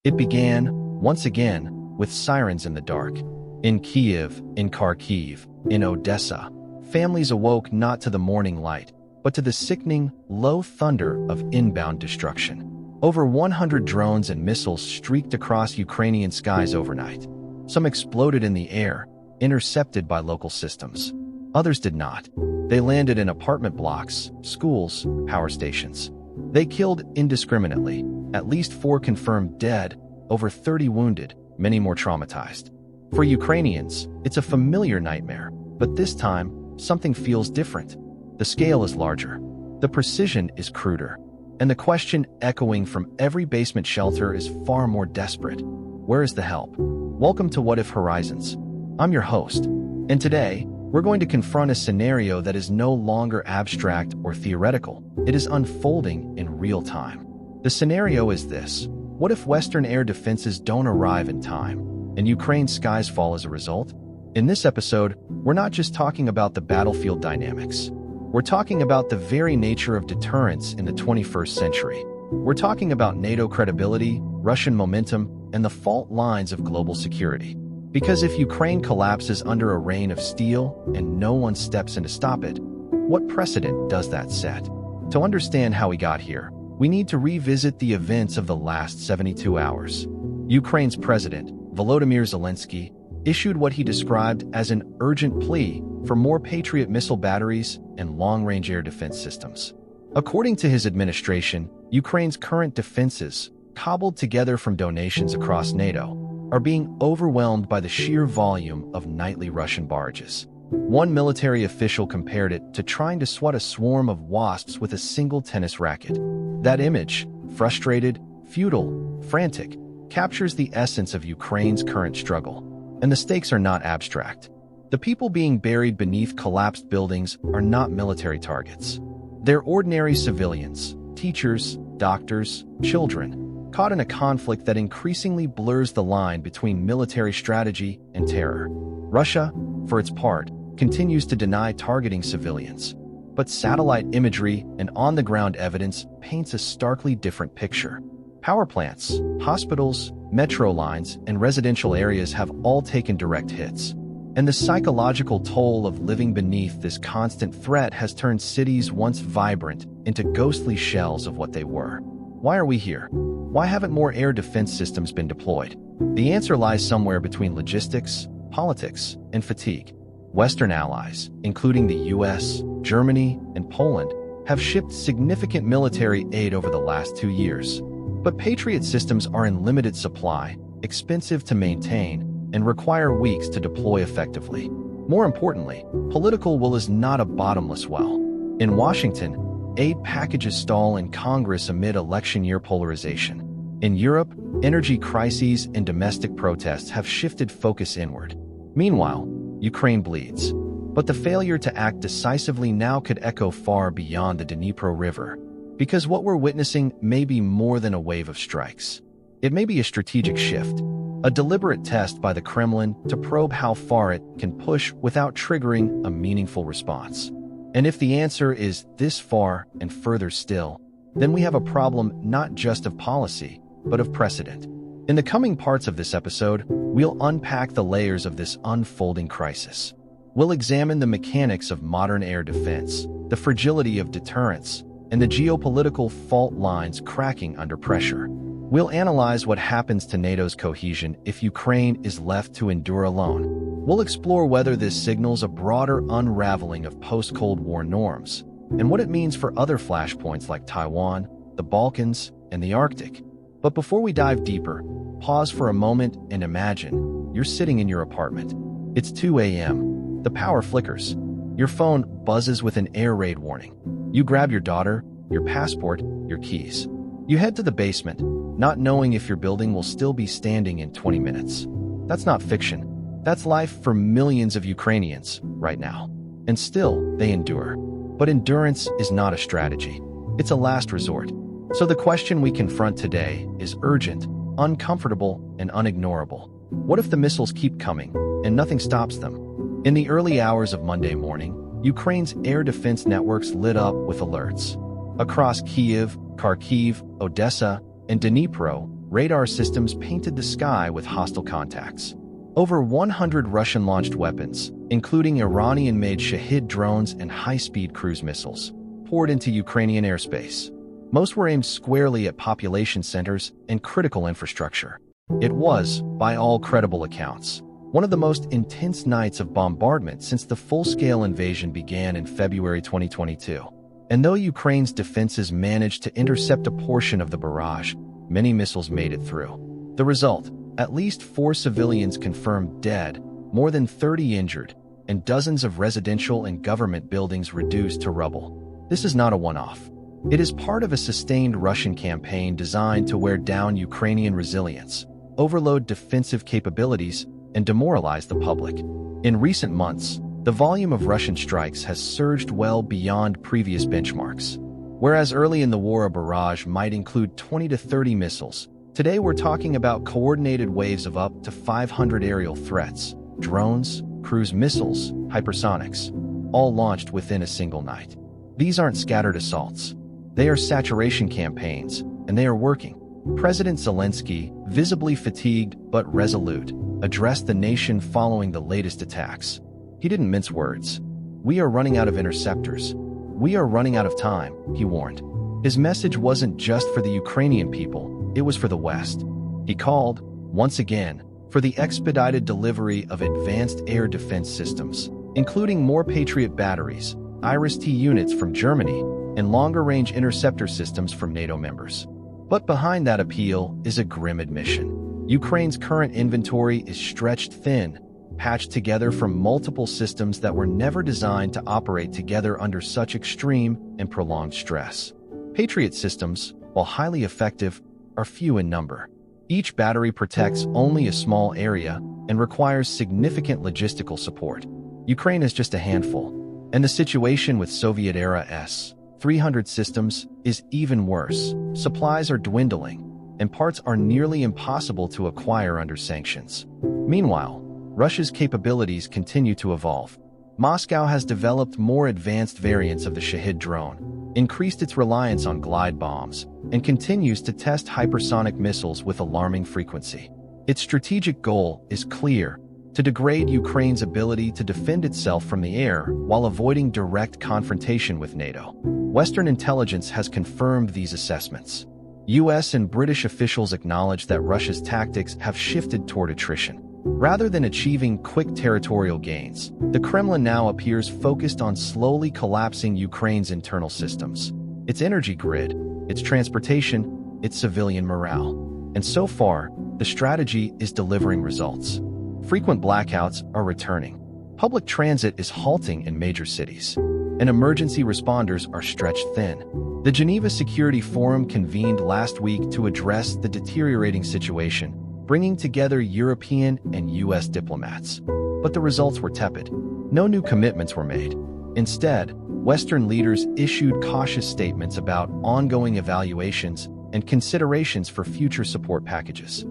It began, once again, with sirens in the dark. In Kyiv, in Kharkiv, in Odesa, families awoke not to the morning light, but to the sickening, low thunder of inbound destruction. Over 100 drones and missiles streaked across Ukrainian skies overnight. Some exploded in the air, intercepted by local systems. Others did not. They landed in apartment blocks, schools, power stations. They killed indiscriminately, at least 4 confirmed dead, over 30 wounded, many more traumatized. For Ukrainians, it's a familiar nightmare, but this time, something feels different. The scale is larger. The precision is cruder. And the question echoing from every basement shelter is far more desperate. Where is the help? Welcome to What If Horizons. I'm your host, and today, we're going to confront a scenario that is no longer abstract or theoretical. It is unfolding in real time. The scenario is this: what if Western air defenses don't arrive in time, and Ukraine's skies fall as a result? In this episode, we're not just talking about the battlefield dynamics. We're talking about the very nature of deterrence in the 21st century. We're talking about NATO credibility, Russian momentum, and the fault lines of global security. Because if Ukraine collapses under a rain of steel and no one steps in to stop it, what precedent does that set? To understand how we got here, we need to revisit the events of the last 72 hours. Ukraine's president, Volodymyr Zelensky, issued what he described as an urgent plea for more Patriot missile batteries and long-range air defense systems. According to his administration, Ukraine's current defenses, cobbled together from donations across NATO, are being overwhelmed by the sheer volume of nightly Russian barrages. One military official compared it to trying to swat a swarm of wasps with a single tennis racket. That image, frustrated, futile, frantic, captures the essence of Ukraine's current struggle. And the stakes are not abstract. The people being buried beneath collapsed buildings are not military targets. They're ordinary civilians, teachers, doctors, children, caught in a conflict that increasingly blurs the line between military strategy and terror. Russia, for its part, continues to deny targeting civilians. But satellite imagery and on-the-ground evidence paints a starkly different picture. Power plants, hospitals, metro lines, and residential areas have all taken direct hits. And the psychological toll of living beneath this constant threat has turned cities once vibrant into ghostly shells of what they were. Why are we here? Why haven't more air defense systems been deployed? The answer lies somewhere between logistics, politics, and fatigue. Western allies, including the US, Germany, and Poland, have shipped significant military aid over the last 2 years. But Patriot systems are in limited supply, expensive to maintain, and require weeks to deploy effectively. More importantly, political will is not a bottomless well. In Washington, aid packages stall in Congress amid election year polarization. In Europe, energy crises and domestic protests have shifted focus inward. Meanwhile, Ukraine bleeds. But the failure to act decisively now could echo far beyond the Dnipro River. Because what we're witnessing may be more than a wave of strikes. It may be a strategic shift, a deliberate test by the Kremlin to probe how far it can push without triggering a meaningful response. And if the answer is this far and further still, then we have a problem not just of policy, but of precedent. In the coming parts of this episode, we'll unpack the layers of this unfolding crisis. We'll examine the mechanics of modern air defense, the fragility of deterrence, and the geopolitical fault lines cracking under pressure. We'll analyze what happens to NATO's cohesion if Ukraine is left to endure alone. We'll explore whether this signals a broader unraveling of post-Cold War norms, and what it means for other flashpoints like Taiwan, the Balkans, and the Arctic. But before we dive deeper, pause for a moment and imagine you're sitting in your apartment. It's 2 a.m. The power flickers. Your phone buzzes with an air raid warning. You grab your daughter, your passport, your keys. You head to the basement, not knowing if your building will still be standing in 20 minutes. That's not fiction. That's life for millions of Ukrainians right now. And still, they endure. But endurance is not a strategy. It's a last resort. So the question we confront today is urgent, uncomfortable, and unignorable. What if the missiles keep coming, and nothing stops them? In the early hours of Monday morning, Ukraine's air defense networks lit up with alerts. Across Kyiv, Kharkiv, Odesa, and Dnipro, radar systems painted the sky with hostile contacts. Over 100 Russian-launched weapons, including Iranian-made Shahid drones and high-speed cruise missiles, poured into Ukrainian airspace. Most were aimed squarely at population centers and critical infrastructure. It was, by all credible accounts, one of the most intense nights of bombardment since the full-scale invasion began in February 2022. And though Ukraine's defenses managed to intercept a portion of the barrage, many missiles made it through. The result, at least 4 civilians confirmed dead, more than 30 injured, and dozens of residential and government buildings reduced to rubble. This is not a one-off. It is part of a sustained Russian campaign designed to wear down Ukrainian resilience, overload defensive capabilities, and demoralize the public. In recent months, the volume of Russian strikes has surged well beyond previous benchmarks. Whereas early in the war a barrage might include 20 to 30 missiles, today we're talking about coordinated waves of up to 500 aerial threats, drones, cruise missiles, hypersonics, all launched within a single night. These aren't scattered assaults. They are saturation campaigns, and they are working. President Zelensky, visibly fatigued but resolute, addressed the nation following the latest attacks. He didn't mince words. "We are running out of interceptors. We are running out of time," he warned. His message wasn't just for the Ukrainian people, it was for the West. He called, once again, for the expedited delivery of advanced air defense systems, including more Patriot batteries, IRIS-T units from Germany, and longer-range interceptor systems from NATO members. But behind that appeal is a grim admission. Ukraine's current inventory is stretched thin, patched together from multiple systems that were never designed to operate together under such extreme and prolonged stress. Patriot systems, while highly effective, are few in number. Each battery protects only a small area and requires significant logistical support. Ukraine is just a handful, and the situation with Soviet-era S-300 systems is even worse. Supplies are dwindling, and parts are nearly impossible to acquire under sanctions. Meanwhile, Russia's capabilities continue to evolve. Moscow has developed more advanced variants of the Shahid drone, increased its reliance on glide bombs, and continues to test hypersonic missiles with alarming frequency. Its strategic goal is clear: to degrade Ukraine's ability to defend itself from the air while avoiding direct confrontation with NATO. Western intelligence has confirmed these assessments. US and British officials acknowledge that Russia's tactics have shifted toward attrition. Rather than achieving quick territorial gains, the Kremlin now appears focused on slowly collapsing Ukraine's internal systems, its energy grid, its transportation, its civilian morale. And so far, the strategy is delivering results. Frequent blackouts are returning. Public transit is halting in major cities, and emergency responders are stretched thin. The Geneva Security Forum convened last week to address the deteriorating situation, bringing together European and US diplomats. But the results were tepid. No new commitments were made. Instead, Western leaders issued cautious statements about ongoing evaluations and considerations for future support packages.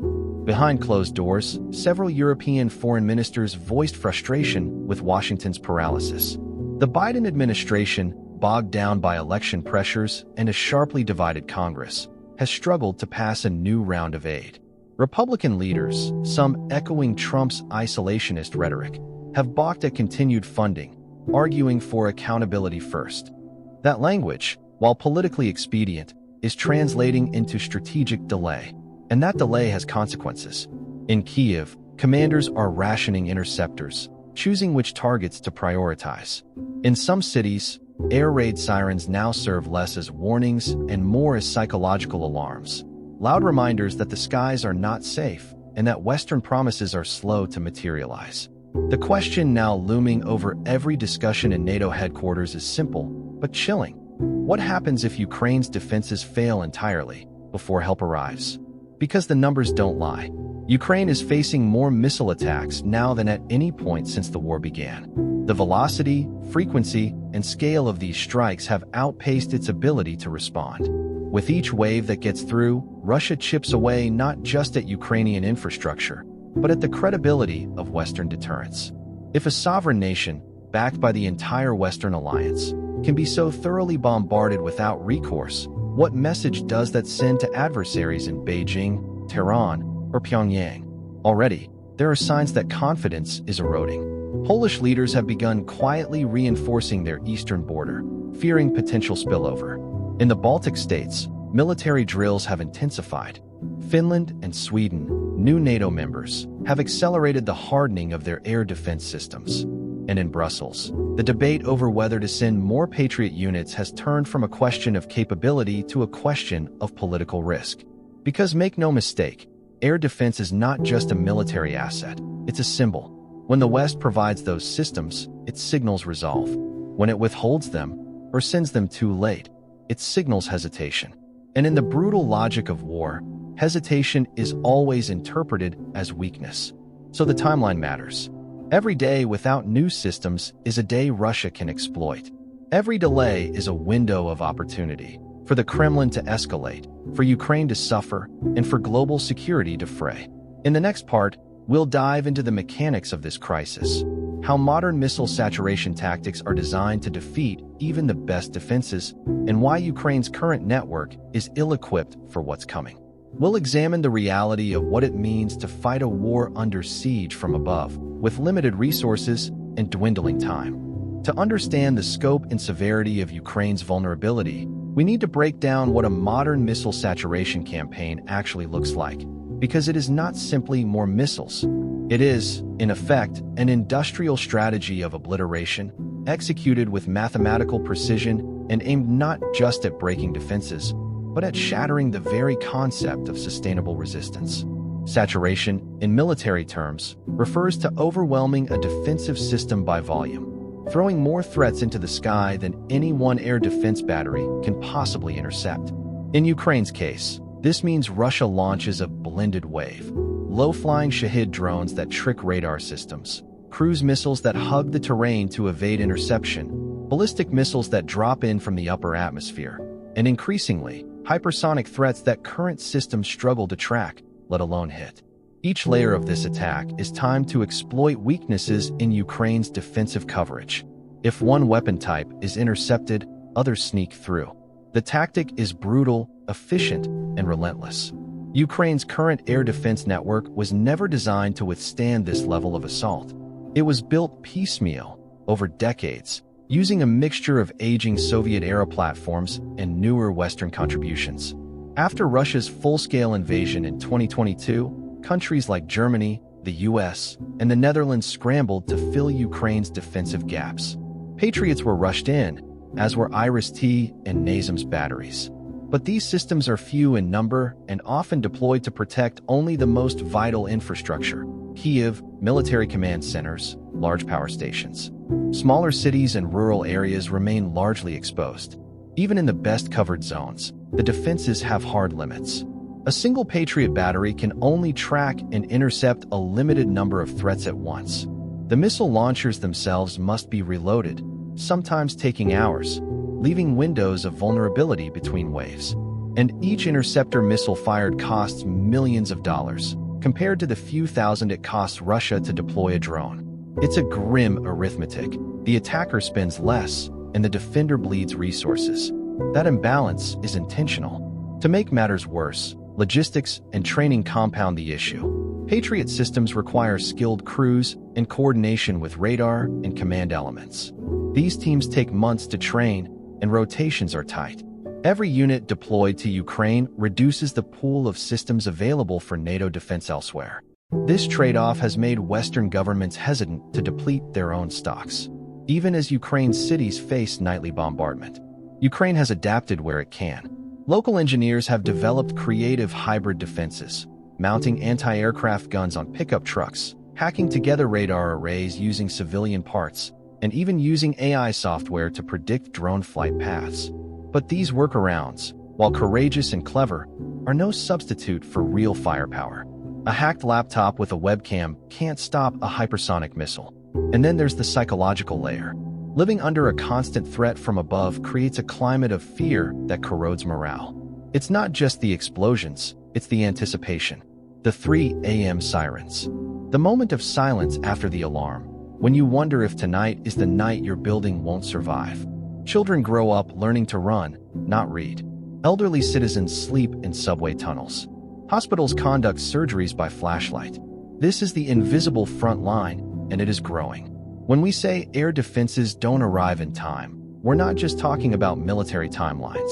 Behind closed doors, several European foreign ministers voiced frustration with Washington's paralysis. The Biden administration, bogged down by election pressures and a sharply divided Congress, has struggled to pass a new round of aid. Republican leaders, some echoing Trump's isolationist rhetoric, have balked at continued funding, arguing for accountability first. That language, while politically expedient, is translating into strategic delay, and that delay has consequences. In Kyiv, commanders are rationing interceptors, choosing which targets to prioritize. In some cities, air raid sirens now serve less as warnings and more as psychological alarms. Loud reminders that the skies are not safe and that Western promises are slow to materialize. The question now looming over every discussion in NATO headquarters is simple, but chilling. What happens if Ukraine's defenses fail entirely before help arrives? Because the numbers don't lie. Ukraine is facing more missile attacks now than at any point since the war began. The velocity, frequency, and scale of these strikes have outpaced its ability to respond. With each wave that gets through, Russia chips away not just at Ukrainian infrastructure, but at the credibility of Western deterrence. If a sovereign nation, backed by the entire Western alliance, can be so thoroughly bombarded without recourse, what message does that send to adversaries in Beijing, Tehran, or Pyongyang. Already, there are signs that confidence is eroding. Polish leaders have begun quietly reinforcing their eastern border, fearing potential spillover. In the Baltic states, military drills have intensified. Finland and Sweden, new NATO members, have accelerated the hardening of their air defense systems. And in Brussels, the debate over whether to send more Patriot units has turned from a question of capability to a question of political risk. Because make no mistake, air defense is not just a military asset, it's a symbol. When the West provides those systems, it signals resolve. When it withholds them, or sends them too late, it signals hesitation. And in the brutal logic of war, hesitation is always interpreted as weakness. So the timeline matters. Every day without new systems is a day Russia can exploit. Every delay is a window of opportunity for the Kremlin to escalate, for Ukraine to suffer, and for global security to fray. In the next part, we'll dive into the mechanics of this crisis, how modern missile saturation tactics are designed to defeat even the best defenses, and why Ukraine's current network is ill-equipped for what's coming. We'll examine the reality of what it means to fight a war under siege from above, with limited resources and dwindling time. To understand the scope and severity of Ukraine's vulnerability, we need to break down what a modern missile saturation campaign actually looks like, because it is not simply more missiles. It is, in effect, an industrial strategy of obliteration, executed with mathematical precision and aimed not just at breaking defenses, but at shattering the very concept of sustainable resistance. Saturation, in military terms, refers to overwhelming a defensive system by volume, throwing more threats into the sky than any one air defense battery can possibly intercept. In Ukraine's case, this means Russia launches a blended wave: low-flying Shahid drones that trick radar systems, cruise missiles that hug the terrain to evade interception, ballistic missiles that drop in from the upper atmosphere, and increasingly, hypersonic threats that current systems struggle to track, let alone hit. Each layer of this attack is timed to exploit weaknesses in Ukraine's defensive coverage. If one weapon type is intercepted, others sneak through. The tactic is brutal, efficient, and relentless. Ukraine's current air defense network was never designed to withstand this level of assault. It was built piecemeal, over decades, using a mixture of aging Soviet-era platforms and newer Western contributions. After Russia's full-scale invasion in 2022, countries like Germany, the US, and the Netherlands scrambled to fill Ukraine's defensive gaps. Patriots were rushed in, as were Iris-T and NASAMS batteries. But these systems are few in number and often deployed to protect only the most vital infrastructure: Kyiv, military command centers, large power stations. Smaller cities and rural areas remain largely exposed. Even in the best-covered zones, the defenses have hard limits. A single Patriot battery can only track and intercept a limited number of threats at once. The missile launchers themselves must be reloaded, sometimes taking hours, leaving windows of vulnerability between waves. And each interceptor missile fired costs millions of dollars, compared to the few thousand it costs Russia to deploy a drone. It's a grim arithmetic. The attacker spends less, and the defender bleeds resources. That imbalance is intentional. To make matters worse, logistics and training compound the issue. Patriot systems require skilled crews and coordination with radar and command elements. These teams take months to train, and rotations are tight. Every unit deployed to Ukraine reduces the pool of systems available for NATO defense elsewhere. This trade-off has made Western governments hesitant to deplete their own stocks, even as Ukraine's cities face nightly bombardment. Ukraine has adapted where it can. Local engineers have developed creative hybrid defenses, mounting anti-aircraft guns on pickup trucks, hacking together radar arrays using civilian parts, and even using AI software to predict drone flight paths. But these workarounds, while courageous and clever, are no substitute for real firepower. A hacked laptop with a webcam can't stop a hypersonic missile. And then there's the psychological layer. Living under a constant threat from above creates a climate of fear that corrodes morale. It's not just the explosions, it's the anticipation. The 3 a.m. sirens. The moment of silence after the alarm, when you wonder if tonight is the night your building won't survive. Children grow up learning to run, not read. Elderly citizens sleep in subway tunnels. Hospitals conduct surgeries by flashlight. This is the invisible front line, and it is growing. When we say air defenses don't arrive in time, we're not just talking about military timelines.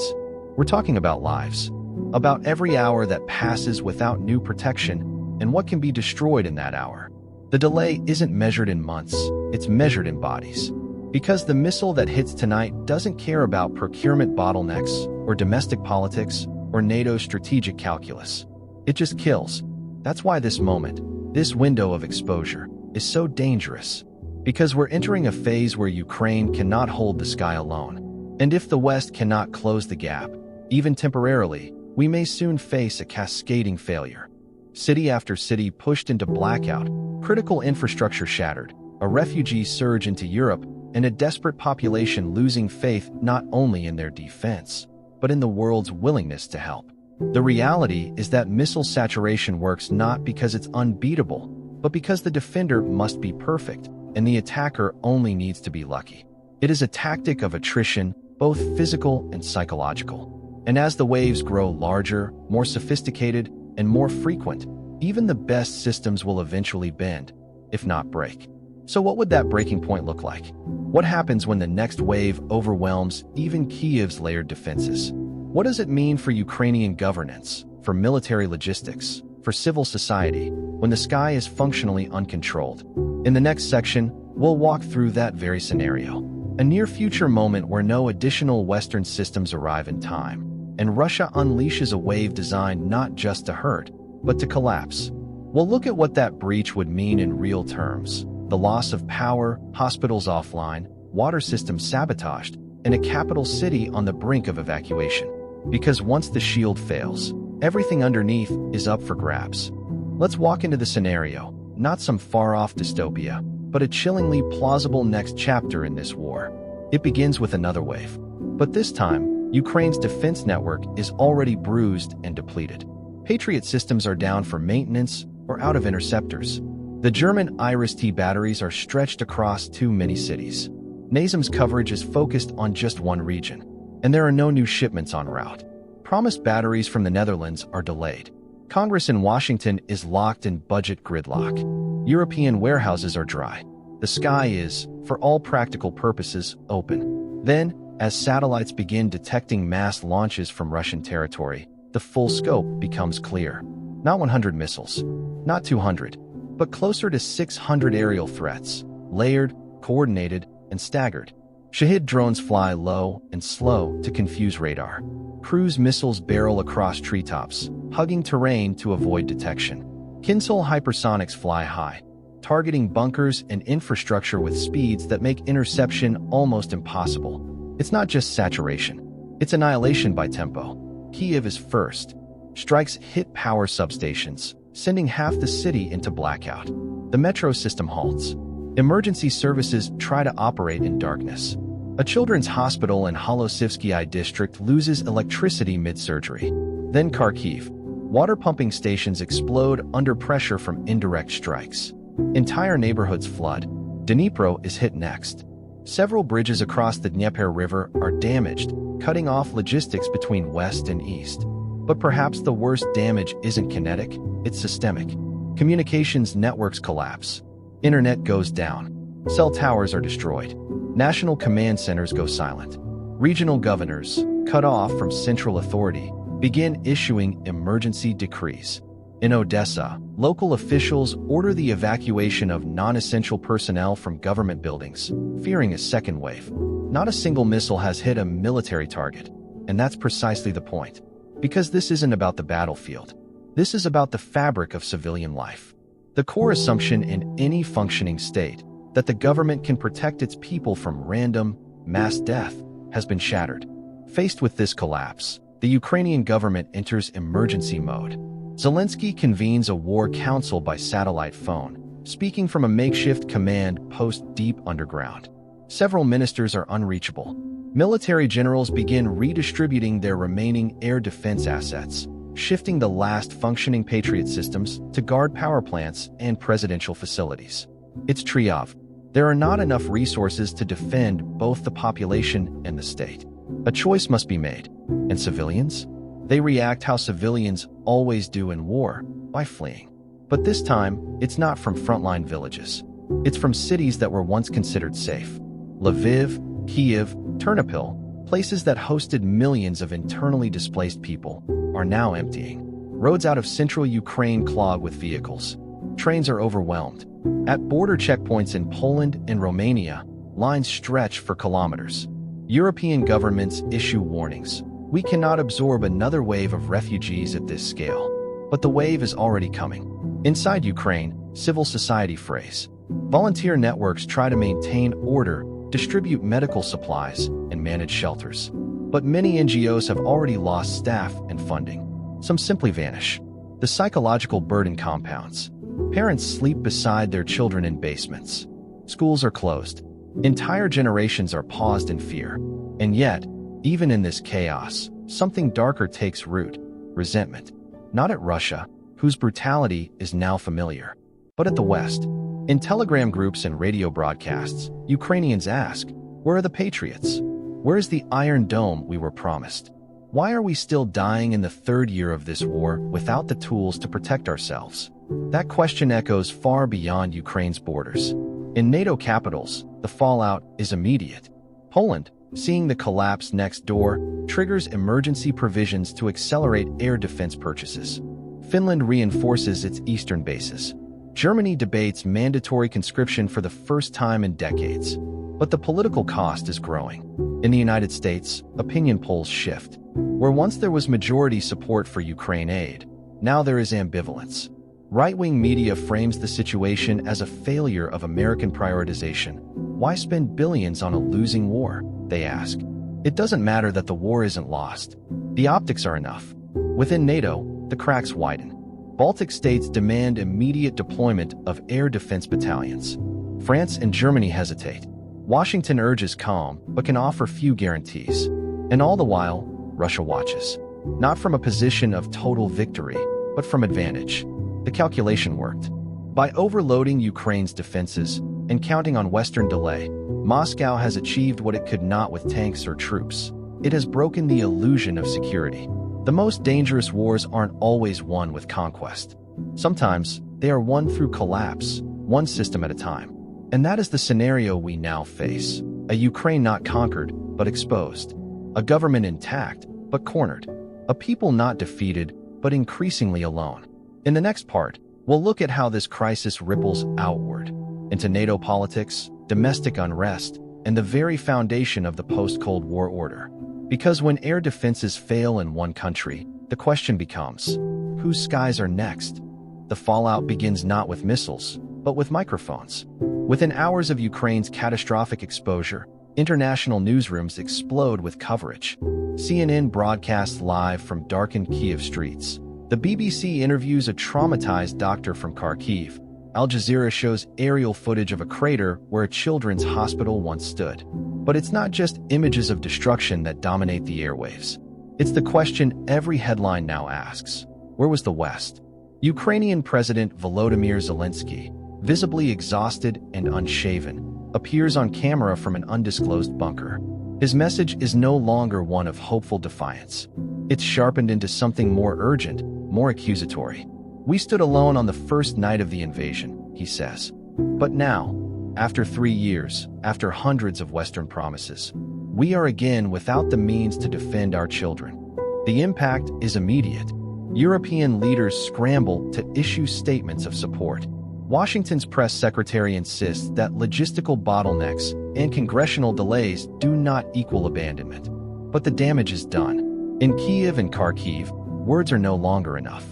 We're talking about lives, about every hour that passes without new protection and what can be destroyed in that hour. The delay isn't measured in months, it's measured in bodies. Because the missile that hits tonight doesn't care about procurement bottlenecks or domestic politics or NATO's strategic calculus. It just kills. That's why this moment, this window of exposure, is so dangerous. Because we're entering a phase where Ukraine cannot hold the sky alone. And if the West cannot close the gap, even temporarily, we may soon face a cascading failure. City after city pushed into blackout, critical infrastructure shattered, a refugee surge into Europe, and a desperate population losing faith not only in their defense, but in the world's willingness to help. The reality is that missile saturation works not because it's unbeatable, but because the defender must be perfect, and the attacker only needs to be lucky. It is a tactic of attrition, both physical and psychological. And as the waves grow larger, more sophisticated, and more frequent, even the best systems will eventually bend, if not break. So what would that breaking point look like? What happens when the next wave overwhelms even Kyiv's layered defenses? What does it mean for Ukrainian governance, for military logistics, for civil society, when the sky is functionally uncontrolled? In the next section, we'll walk through that very scenario. A near-future moment where no additional Western systems arrive in time, and Russia unleashes a wave designed not just to hurt, but to collapse. We'll look at what that breach would mean in real terms. The loss of power, hospitals offline, water systems sabotaged, and a capital city on the brink of evacuation. Because once the shield fails, everything underneath is up for grabs. Let's walk into the scenario, not some far-off dystopia, but a chillingly plausible next chapter in this war. It begins with another wave. But this time, Ukraine's defense network is already bruised and depleted. Patriot systems are down for maintenance or out of interceptors. The German Iris-T batteries are stretched across too many cities. NASAM's coverage is focused on just one region, and there are no new shipments en route. Promised batteries from the Netherlands are delayed. Congress in Washington is locked in budget gridlock. European warehouses are dry. The sky is, for all practical purposes, open. Then, as satellites begin detecting mass launches from Russian territory, the full scope becomes clear. Not 100 missiles, not 200, but closer to 600 aerial threats, layered, coordinated, and staggered. Shahid drones fly low and slow to confuse radar. Cruise missiles barrel across treetops, hugging terrain to avoid detection. Kinzhal hypersonics fly high, targeting bunkers and infrastructure with speeds that make interception almost impossible. It's not just saturation, it's annihilation by tempo. Kyiv is first. Strikes hit power substations, sending half the city into blackout. The metro system halts. Emergency services try to operate in darkness. A children's hospital in Holosivsky district loses electricity mid-surgery. Then Kharkiv. Water pumping stations explode under pressure from indirect strikes. Entire neighborhoods flood. Dnipro is hit next. Several bridges across the Dnieper River are damaged, cutting off logistics between west and east. But perhaps the worst damage isn't kinetic, it's systemic. Communications networks collapse. Internet goes down. Cell towers are destroyed. National command centers go silent. Regional governors, cut off from central authority, begin issuing emergency decrees. In Odesa, local officials order the evacuation of non-essential personnel from government buildings, fearing a second wave. Not a single missile has hit a military target, and that's precisely the point. Because this isn't about the battlefield. This is about the fabric of civilian life. The core assumption in any functioning state, that the government can protect its people from random, mass death, has been shattered. Faced with this collapse, the Ukrainian government enters emergency mode. Zelensky convenes a war council by satellite phone, speaking from a makeshift command post deep underground. Several ministers are unreachable. Military generals begin redistributing their remaining air defense assets, shifting the last functioning Patriot systems to guard power plants and presidential facilities. It's Kyiv. There are not enough resources to defend both the population and the state. A choice must be made. And civilians? They react how civilians always do in war, by fleeing. But this time, it's not from frontline villages. It's from cities that were once considered safe. Lviv, Kyiv, Ternopil, places that hosted millions of internally displaced people, are now emptying. Roads out of central Ukraine clog with vehicles. Trains are overwhelmed. At border checkpoints in Poland and Romania, lines stretch for kilometers. European governments issue warnings. We cannot absorb another wave of refugees at this scale. But the wave is already coming. Inside Ukraine, civil society frays. Volunteer networks try to maintain order, distribute medical supplies, and manage shelters. But many NGOs have already lost staff and funding. Some simply vanish. The psychological burden compounds. Parents sleep beside their children in basements. Schools are closed. Entire generations are paused in fear. And yet, even in this chaos, something darker takes root: resentment. Not at Russia, whose brutality is now familiar, but at the West. In telegram groups and radio broadcasts, Ukrainians ask, where are the Patriots? Where is the Iron Dome we were promised? Why are we still dying in the third year of this war without the tools to protect ourselves? That question echoes far beyond Ukraine's borders. In NATO capitals, the fallout is immediate. Poland, seeing the collapse next door, triggers emergency provisions to accelerate air defense purchases. Finland reinforces its eastern bases. Germany debates mandatory conscription for the first time in decades. But the political cost is growing. In the United States, opinion polls shift. Where once there was majority support for Ukraine aid, now there is ambivalence. Right-wing media frames the situation as a failure of American prioritization. Why spend billions on a losing war, they ask. It doesn't matter that the war isn't lost. The optics are enough. Within NATO, the cracks widen. Baltic states demand immediate deployment of air defense battalions. France and Germany hesitate. Washington urges calm, but can offer few guarantees. And all the while, Russia watches. Not from a position of total victory, but from advantage. The calculation worked. By overloading Ukraine's defenses and counting on Western delay, Moscow has achieved what it could not with tanks or troops. It has broken the illusion of security. The most dangerous wars aren't always won with conquest. Sometimes, they are won through collapse, one system at a time. And that is the scenario we now face. A Ukraine not conquered, but exposed. A government intact, but cornered. A people not defeated, but increasingly alone. In the next part, we'll look at how this crisis ripples outward into NATO politics, domestic unrest, and the very foundation of the post-Cold War order. Because when air defenses fail in one country, the question becomes, whose skies are next? The fallout begins not with missiles, but with microphones. Within hours of Ukraine's catastrophic exposure, international newsrooms explode with coverage. CNN broadcasts live from darkened Kyiv streets. The BBC interviews a traumatized doctor from Kharkiv. Al Jazeera shows aerial footage of a crater where a children's hospital once stood. But it's not just images of destruction that dominate the airwaves. It's the question every headline now asks. Where was the West? Ukrainian President Volodymyr Zelensky, visibly exhausted and unshaven, appears on camera from an undisclosed bunker. His message is no longer one of hopeful defiance. It's sharpened into something more urgent, more accusatory. We stood alone on the first night of the invasion, he says. But now, after 3 years, after hundreds of Western promises, we are again without the means to defend our children. The impact is immediate. European leaders scramble to issue statements of support. Washington's press secretary insists that logistical bottlenecks and congressional delays do not equal abandonment. But the damage is done. In Kyiv and Kharkiv, words are no longer enough.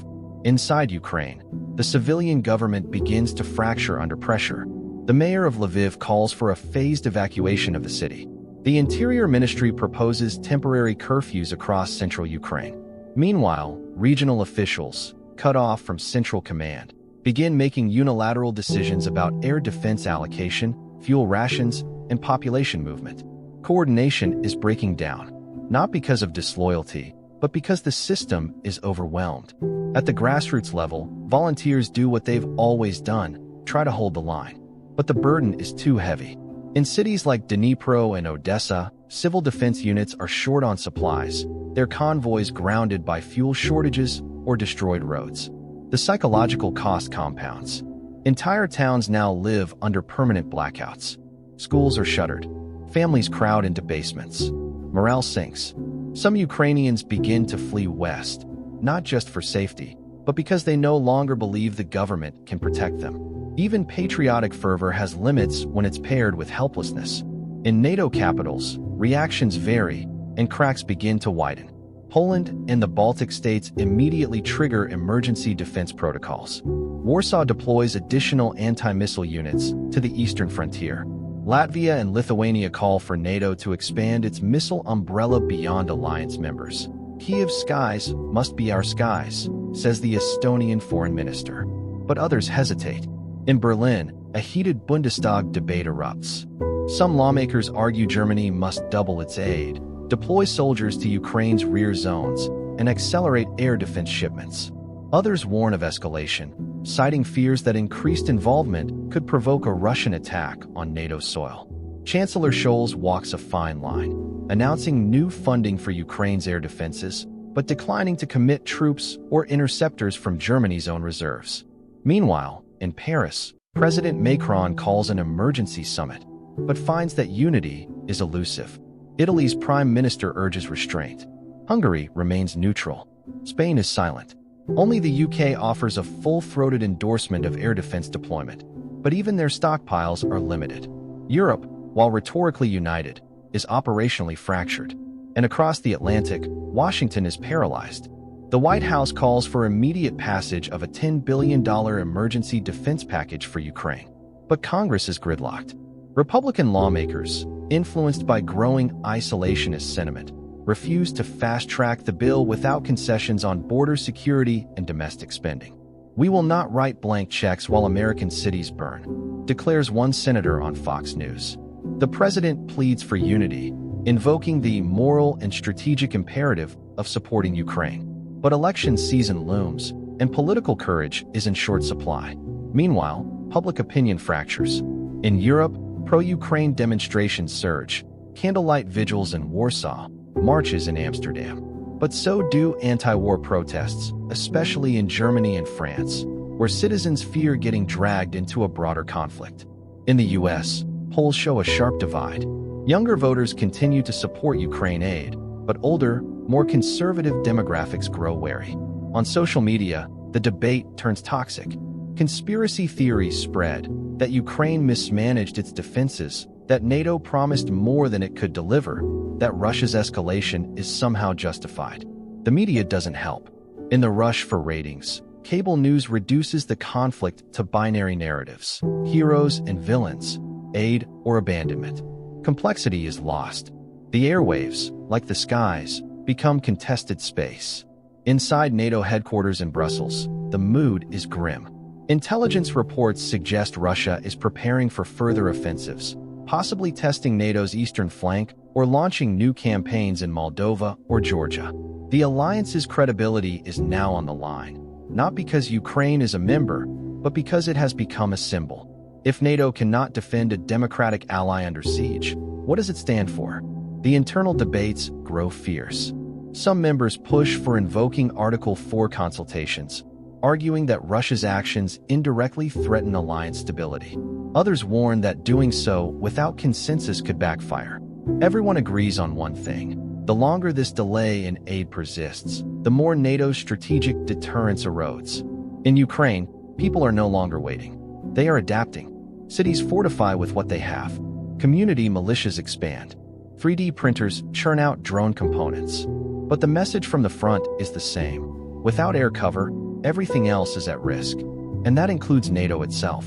Inside Ukraine, the civilian government begins to fracture under pressure. The mayor of Lviv calls for a phased evacuation of the city. The Interior Ministry proposes temporary curfews across central Ukraine. Meanwhile, regional officials, cut off from central command, begin making unilateral decisions about air defense allocation, fuel rations, and population movement. Coordination is breaking down, not because of disloyalty, but because the system is overwhelmed. At the grassroots level, volunteers do what they've always done, try to hold the line. But the burden is too heavy. In cities like Dnipro and Odesa, civil defense units are short on supplies, their convoys grounded by fuel shortages or destroyed roads. The psychological cost compounds. Entire towns now live under permanent blackouts. Schools are shuttered. Families crowd into basements. Morale sinks. Some Ukrainians begin to flee west, not just for safety, but because they no longer believe the government can protect them. Even patriotic fervor has limits when it's paired with helplessness. In NATO capitals, reactions vary, and cracks begin to widen. Poland and the Baltic states immediately trigger emergency defense protocols. Warsaw deploys additional anti-missile units to the eastern frontier. Latvia and Lithuania call for NATO to expand its missile umbrella beyond alliance members. Kyiv's skies must be our skies, says the Estonian foreign minister. But others hesitate. In Berlin, a heated Bundestag debate erupts. Some lawmakers argue Germany must double its aid, deploy soldiers to Ukraine's rear zones, and accelerate air defense shipments. Others warn of escalation, citing fears that increased involvement could provoke a Russian attack on NATO soil. Chancellor Scholz walks a fine line, announcing new funding for Ukraine's air defenses, but declining to commit troops or interceptors from Germany's own reserves. Meanwhile, in Paris, President Macron calls an emergency summit, but finds that unity is elusive. Italy's prime minister urges restraint. Hungary remains neutral. Spain is silent. Only the UK offers a full-throated endorsement of air defense deployment, but even their stockpiles are limited. Europe, while rhetorically united, is operationally fractured. And across the Atlantic, Washington is paralyzed. The White House calls for immediate passage of a $10 billion emergency defense package for Ukraine. But Congress is gridlocked. Republican lawmakers, influenced by growing isolationist sentiment, refuse to fast-track the bill without concessions on border security and domestic spending. "We will not write blank checks while American cities burn," declares one senator on Fox News. The president pleads for unity, invoking the moral and strategic imperative of supporting Ukraine. But election season looms, and political courage is in short supply. Meanwhile, public opinion fractures. In Europe, pro-Ukraine demonstrations surge, candlelight vigils in Warsaw, marches in Amsterdam. But so do anti-war protests, especially in Germany and France, where citizens fear getting dragged into a broader conflict. In the US, polls show a sharp divide. Younger voters continue to support Ukraine aid, but older, more conservative demographics grow wary. On social media, the debate turns toxic. Conspiracy theories spread that Ukraine mismanaged its defenses, that NATO promised more than it could deliver, that Russia's escalation is somehow justified. The media doesn't help. In the rush for ratings, cable news reduces the conflict to binary narratives: heroes and villains, aid or abandonment. Complexity is lost. The airwaves, like the skies, become contested space. Inside NATO headquarters in Brussels, the mood is grim. Intelligence reports suggest Russia is preparing for further offensives, possibly testing NATO's eastern flank or launching new campaigns in Moldova or Georgia. The alliance's credibility is now on the line, not because Ukraine is a member, but because it has become a symbol. If NATO cannot defend a democratic ally under siege, what does it stand for? The internal debates grow fierce. Some members push for invoking Article 4 consultations, arguing that Russia's actions indirectly threaten alliance stability. Others warn that doing so without consensus could backfire. Everyone agrees on one thing: the longer this delay in aid persists, the more NATO's strategic deterrence erodes. In Ukraine, people are no longer waiting. They are adapting. Cities fortify with what they have. Community militias expand. 3D printers churn out drone components. But the message from the front is the same. Without air cover, everything else is at risk. And that includes NATO itself.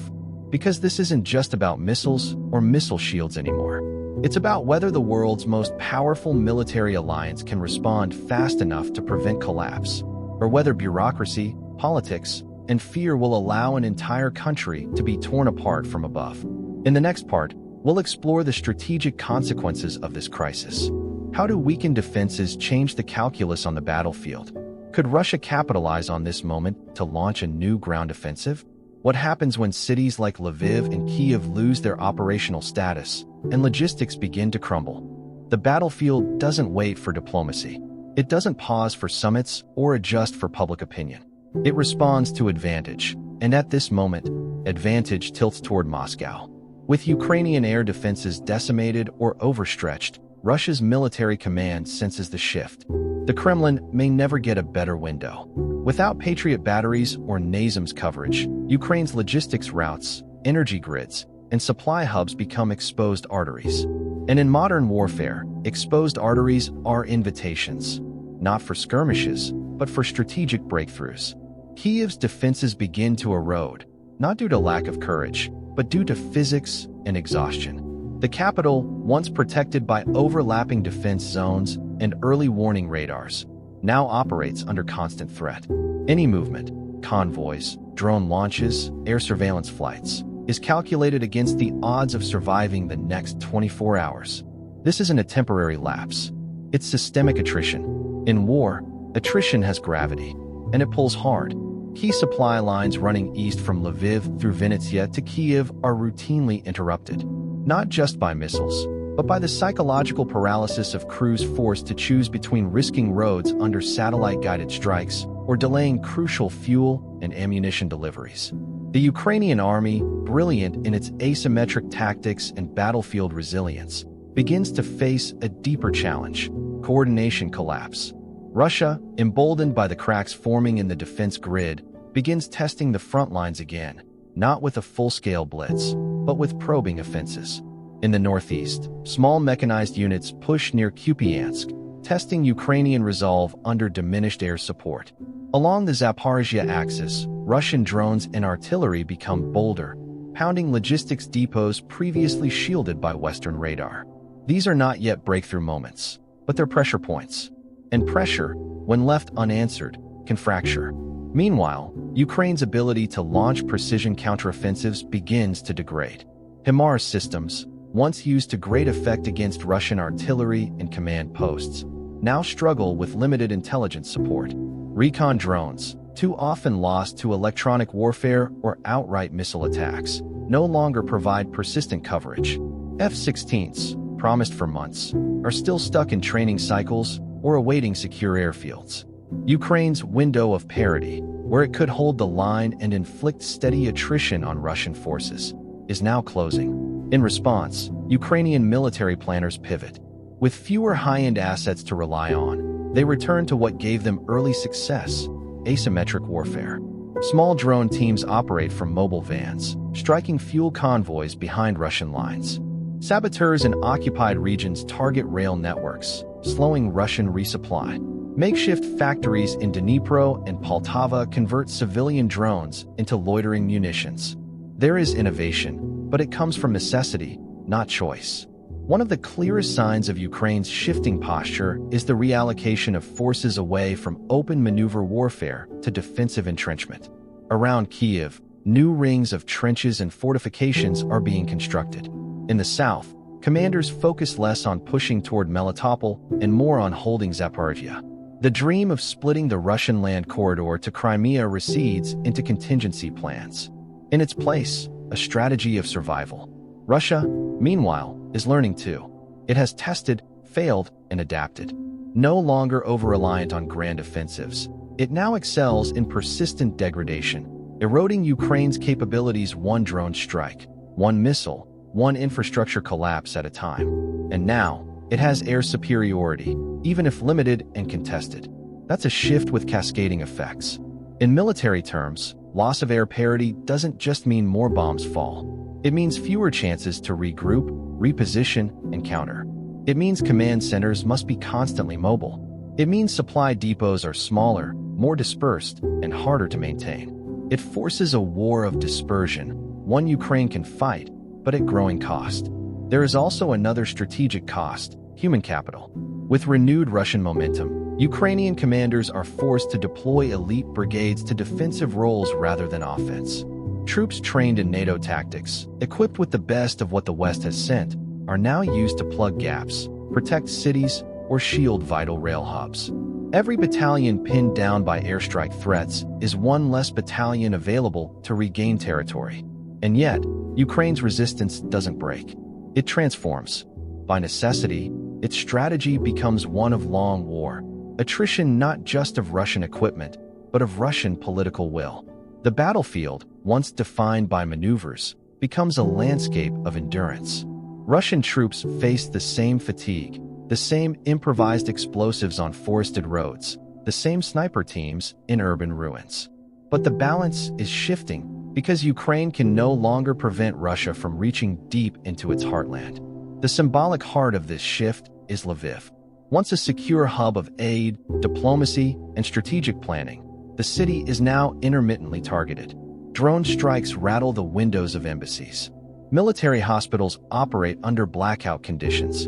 Because this isn't just about missiles or missile shields anymore. It's about whether the world's most powerful military alliance can respond fast enough to prevent collapse, or whether bureaucracy, politics, and fear will allow an entire country to be torn apart from above. In the next part, we'll explore the strategic consequences of this crisis. How do weakened defenses change the calculus on the battlefield? Could Russia capitalize on this moment to launch a new ground offensive? What happens when cities like Lviv and Kyiv lose their operational status and logistics begin to crumble? The battlefield doesn't wait for diplomacy. It doesn't pause for summits or adjust for public opinion. It responds to advantage, and at this moment, advantage tilts toward Moscow. With Ukrainian air defenses decimated or overstretched, Russia's military command senses the shift. The Kremlin may never get a better window. Without Patriot batteries or NASAMS coverage, Ukraine's logistics routes, energy grids, and supply hubs become exposed arteries. And in modern warfare, exposed arteries are invitations, not for skirmishes, but for strategic breakthroughs. Kyiv's defenses begin to erode, not due to lack of courage, but due to physics and exhaustion. The capital, once protected by overlapping defense zones and early warning radars, now operates under constant threat. Any movement, convoys, drone launches, air surveillance flights, is calculated against the odds of surviving the next 24 hours. This isn't a temporary lapse. It's systemic attrition. In war, attrition has gravity, and it pulls hard. Key supply lines running east from Lviv through Vinnytsia to Kyiv are routinely interrupted, not just by missiles, but by the psychological paralysis of crews forced to choose between risking roads under satellite-guided strikes or delaying crucial fuel and ammunition deliveries. The Ukrainian army, brilliant in its asymmetric tactics and battlefield resilience, begins to face a deeper challenge: coordination collapse. Russia, emboldened by the cracks forming in the defense grid, begins testing the front lines again, not with a full-scale blitz, but with probing offenses. In the northeast, small mechanized units push near Kupiansk, testing Ukrainian resolve under diminished air support. Along the Zaporizhia axis, Russian drones and artillery become bolder, pounding logistics depots previously shielded by Western radar. These are not yet breakthrough moments, but they're pressure points. And pressure, when left unanswered, can fracture. Meanwhile, Ukraine's ability to launch precision counteroffensives begins to degrade. HIMARS systems, once used to great effect against Russian artillery and command posts, now struggle with limited intelligence support. Recon drones, too often lost to electronic warfare or outright missile attacks, no longer provide persistent coverage. F-16s, promised for months, are still stuck in training cycles or awaiting secure airfields. Ukraine's window of parity, where it could hold the line and inflict steady attrition on Russian forces, is now closing. In response, Ukrainian military planners pivot. With fewer high-end assets to rely on, they return to what gave them early success: asymmetric warfare. Small drone teams operate from mobile vans, striking fuel convoys behind Russian lines. Saboteurs in occupied regions target rail networks, slowing Russian resupply. Makeshift factories in Dnipro and Poltava convert civilian drones into loitering munitions. There is innovation, but it comes from necessity, not choice. One of the clearest signs of Ukraine's shifting posture is the reallocation of forces away from open maneuver warfare to defensive entrenchment. Around Kyiv, new rings of trenches and fortifications are being constructed. In the south, commanders focus less on pushing toward Melitopol and more on holding Zaporizhia. The dream of splitting the Russian land corridor to Crimea recedes into contingency plans. In its place, a strategy of survival. Russia, meanwhile, is learning too. It has tested, failed, and adapted. No longer over-reliant on grand offensives, it now excels in persistent degradation, eroding Ukraine's capabilities one drone strike, one missile, one infrastructure collapse at a time. And now, it has air superiority, even if limited and contested. That's a shift with cascading effects. In military terms, loss of air parity doesn't just mean more bombs fall. It means fewer chances to regroup, reposition, and counter. It means command centers must be constantly mobile. It means supply depots are smaller, more dispersed, and harder to maintain. It forces a war of dispersion, one Ukraine can fight, but at growing cost. There is also another strategic cost: human capital. With renewed Russian momentum, Ukrainian commanders are forced to deploy elite brigades to defensive roles rather than offense. Troops trained in NATO tactics, equipped with the best of what the West has sent, are now used to plug gaps, protect cities, or shield vital rail hubs. Every battalion pinned down by airstrike threats is one less battalion available to regain territory. And yet, Ukraine's resistance doesn't break. It transforms. By necessity, its strategy becomes one of long war, attrition not just of Russian equipment, but of Russian political will. The battlefield, once defined by maneuvers, becomes a landscape of endurance. Russian troops face the same fatigue, the same improvised explosives on forested roads, the same sniper teams in urban ruins. But the balance is shifting because Ukraine can no longer prevent Russia from reaching deep into its heartland. The symbolic heart of this shift is Lviv. Once a secure hub of aid, diplomacy, and strategic planning, the city is now intermittently targeted. Drone strikes rattle the windows of embassies. Military hospitals operate under blackout conditions.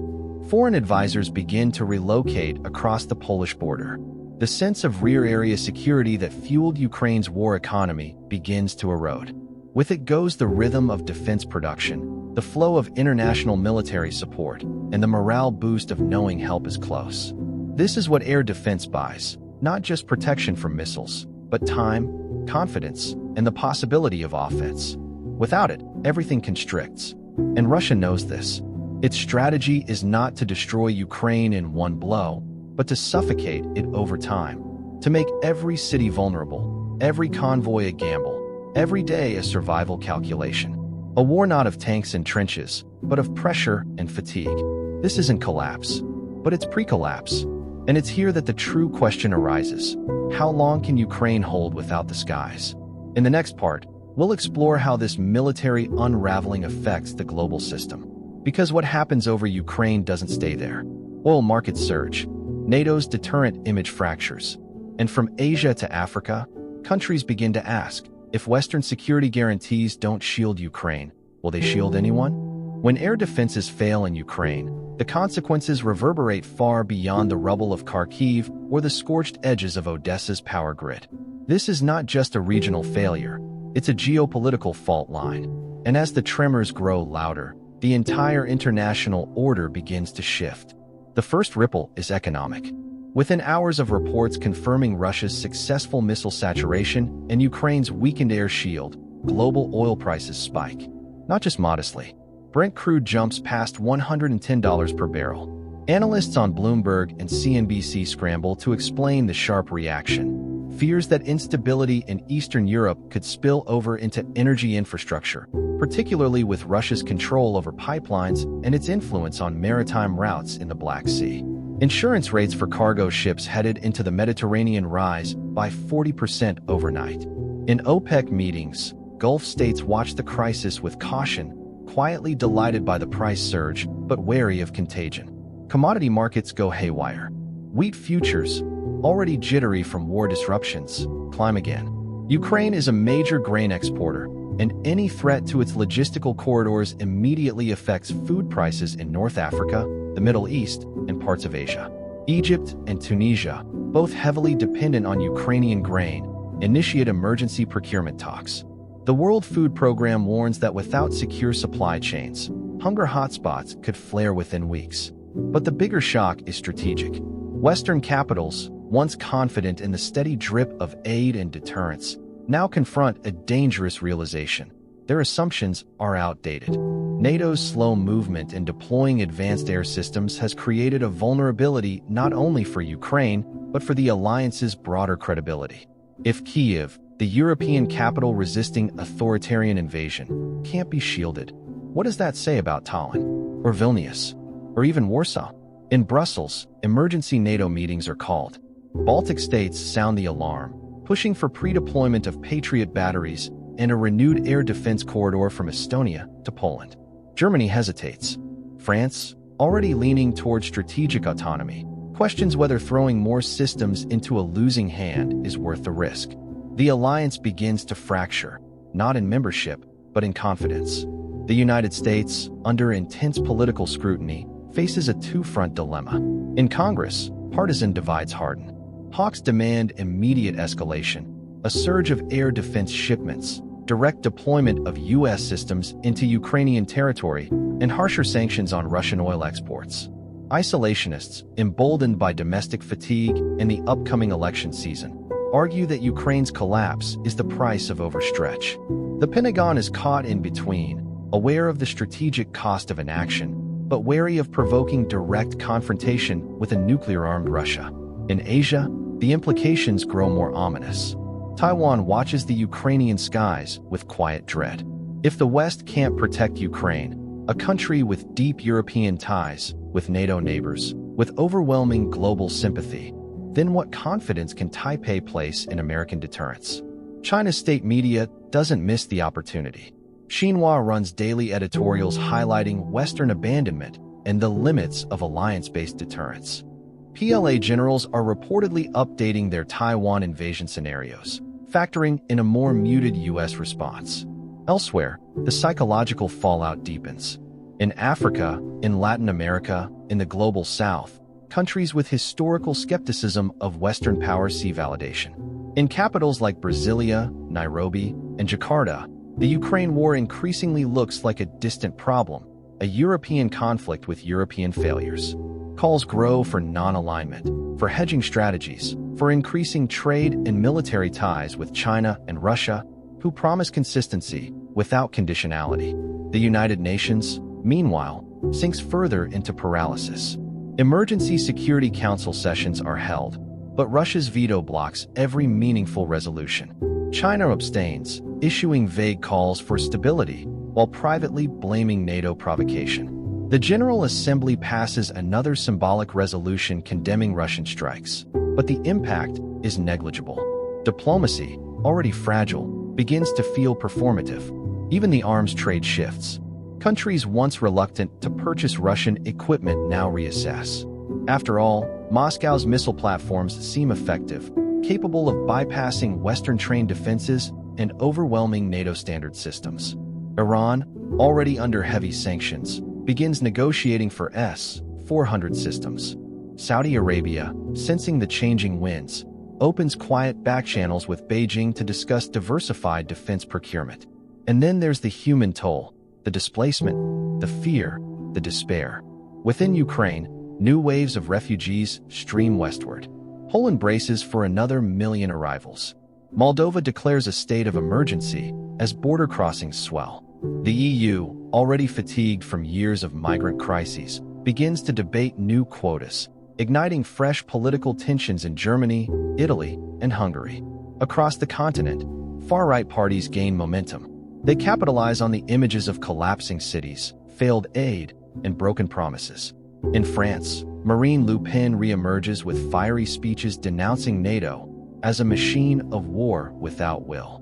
Foreign advisors begin to relocate across the Polish border. The sense of rear area security that fueled Ukraine's war economy begins to erode. With it goes the rhythm of defense production, the flow of international military support, and the morale boost of knowing help is close. This is what air defense buys, not just protection from missiles, but time, confidence, and the possibility of offense. Without it, everything constricts. And Russia knows this. Its strategy is not to destroy Ukraine in one blow, but to suffocate it over time, to make every city vulnerable, every convoy a gamble, every day a survival calculation. A war not of tanks and trenches, but of pressure and fatigue. This isn't collapse, but it's pre-collapse. And it's here that the true question arises. How long can Ukraine hold without the skies? In the next part, we'll explore how this military unraveling affects the global system. Because what happens over Ukraine doesn't stay there. Oil markets surge, NATO's deterrent image fractures, and from Asia to Africa, countries begin to ask, if Western security guarantees don't shield Ukraine, will they shield anyone? When air defenses fail in Ukraine, the consequences reverberate far beyond the rubble of Kharkiv or the scorched edges of Odesa's power grid. This is not just a regional failure, it's a geopolitical fault line. And as the tremors grow louder, the entire international order begins to shift. The first ripple is economic. Within hours of reports confirming Russia's successful missile saturation and Ukraine's weakened air shield, global oil prices spike. Not just modestly. Brent crude jumps past $110 per barrel. Analysts on Bloomberg and CNBC scramble to explain the sharp reaction. Fears that instability in Eastern Europe could spill over into energy infrastructure, particularly with Russia's control over pipelines and its influence on maritime routes in the Black Sea. Insurance rates for cargo ships headed into the Mediterranean rise by 40% overnight. In OPEC meetings, Gulf states watch the crisis with caution, quietly delighted by the price surge, but wary of contagion. Commodity markets go haywire. Wheat futures, already jittery from war disruptions, climb again. Ukraine is a major grain exporter, and any threat to its logistical corridors immediately affects food prices in North Africa, the Middle East, and parts of Asia. Egypt and Tunisia, both heavily dependent on Ukrainian grain, initiate emergency procurement talks. The World Food Program warns that without secure supply chains, hunger hotspots could flare within weeks. But the bigger shock is strategic. Western capitals, once confident in the steady drip of aid and deterrence, now confront a dangerous realization. Their assumptions are outdated. NATO's slow movement in deploying advanced air systems has created a vulnerability not only for Ukraine, but for the alliance's broader credibility. If Kyiv, the European capital resisting authoritarian invasion, can't be shielded, what does that say about Tallinn, or Vilnius, or even Warsaw? In Brussels, emergency NATO meetings are called. Baltic states sound the alarm, pushing for pre-deployment of Patriot batteries and a renewed air defense corridor from Estonia to Poland. Germany hesitates. France, already leaning toward strategic autonomy, questions whether throwing more systems into a losing hand is worth the risk. The alliance begins to fracture, not in membership, but in confidence. The United States, under intense political scrutiny, faces a two-front dilemma. In Congress, partisan divides harden. Hawks demand immediate escalation, a surge of air defense shipments, direct deployment of U.S. systems into Ukrainian territory, and harsher sanctions on Russian oil exports. Isolationists, emboldened by domestic fatigue and the upcoming election season, argue that Ukraine's collapse is the price of overstretch. The Pentagon is caught in between, aware of the strategic cost of inaction, but wary of provoking direct confrontation with a nuclear-armed Russia. In Asia, the implications grow more ominous. Taiwan watches the Ukrainian skies with quiet dread. If the West can't protect Ukraine, a country with deep European ties, with NATO neighbors, with overwhelming global sympathy, then what confidence can Taipei place in American deterrence? China's state media doesn't miss the opportunity. Xinhua runs daily editorials highlighting Western abandonment and the limits of alliance-based deterrence. PLA generals are reportedly updating their Taiwan invasion scenarios, factoring in a more muted U.S. response. Elsewhere, the psychological fallout deepens. In Africa, in Latin America, in the global South, countries with historical skepticism of Western powers see validation. In capitals like Brasilia, Nairobi, and Jakarta, the Ukraine war increasingly looks like a distant problem, a European conflict with European failures. Calls grow for non-alignment, for hedging strategies, for increasing trade and military ties with China and Russia, who promise consistency without conditionality. The United Nations, meanwhile, sinks further into paralysis. Emergency Security Council sessions are held, but Russia's veto blocks every meaningful resolution. China abstains, issuing vague calls for stability, while privately blaming NATO provocation. The General Assembly passes another symbolic resolution condemning Russian strikes, but the impact is negligible. Diplomacy, already fragile, begins to feel performative. Even the arms trade shifts. Countries once reluctant to purchase Russian equipment now reassess. After all, Moscow's missile platforms seem effective, capable of bypassing Western-trained defenses and overwhelming NATO standard systems. Iran, already under heavy sanctions, begins negotiating for S-400 systems. Saudi Arabia, sensing the changing winds, opens quiet backchannels with Beijing to discuss diversified defense procurement. And then there's the human toll, the displacement, the fear, the despair. Within Ukraine, new waves of refugees stream westward. Poland braces for another million arrivals. Moldova declares a state of emergency as border crossings swell. The EU, already fatigued from years of migrant crises, begins to debate new quotas, igniting fresh political tensions in Germany, Italy, and Hungary. Across the continent, far-right parties gain momentum. They capitalize on the images of collapsing cities, failed aid, and broken promises. In France, Marine Le Pen reemerges with fiery speeches denouncing NATO as a machine of war without will.